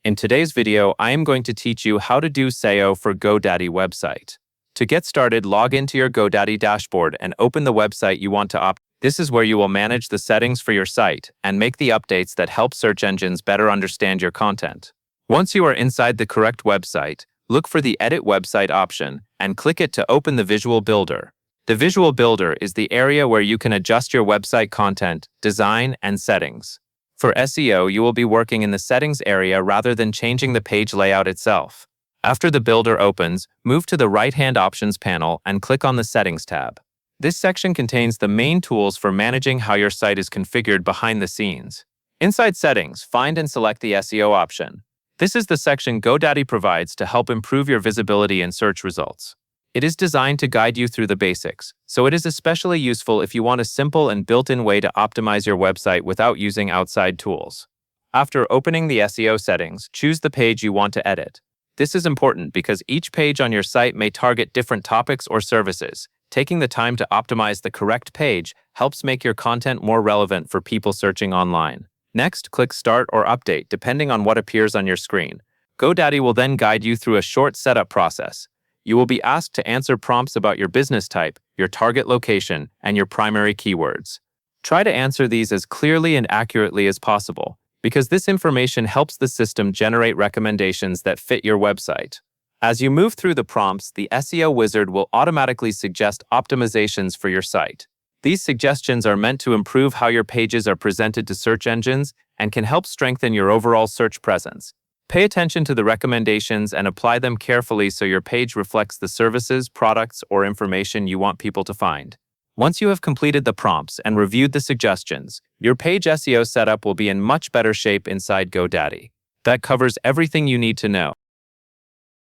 In today's video, I am going to teach you how to do SEO for Godaddy website. To get started, log into your Godaddy dashboard and open the website you want to opt. This is where you will manage the settings for your site and make the updates that help search engines better understand your content. Once you are inside the correct website, look for the Edit Website option and click it to open the Visual Builder. The Visual Builder is the area where you can adjust your website content, design, and settings. For SEO, you will be working in the settings area rather than changing the page layout itself. After the builder opens, move to the right-hand options panel and click on the Settings tab. This section contains the main tools for managing how your site is configured behind the scenes. Inside Settings, find and select the SEO option. This is the section Godaddy provides to help improve your visibility in search results. It is designed to guide you through the basics, so it is especially useful if you want a simple and built-in way to optimize your website without using outside tools. After opening the SEO settings, choose the page you want to edit. This is important because each page on your site may target different topics or services. Taking the time to optimize the correct page helps make your content more relevant for people searching online. Next, click Start or Update depending on what appears on your screen. Godaddy will then guide you through a short setup process. You will be asked to answer prompts about your business type, your target location, and your primary keywords. Try to answer these as clearly and accurately as possible, because this information helps the system generate recommendations that fit your website. As you move through the prompts, the SEO wizard will automatically suggest optimizations for your site. These suggestions are meant to improve how your pages are presented to search engines and can help strengthen your overall search presence. Pay attention to the recommendations and apply them carefully so your page reflects the services, products, or information you want people to find. Once you have completed the prompts and reviewed the suggestions, your page SEO setup will be in much better shape inside Godaddy. That covers everything you need to know.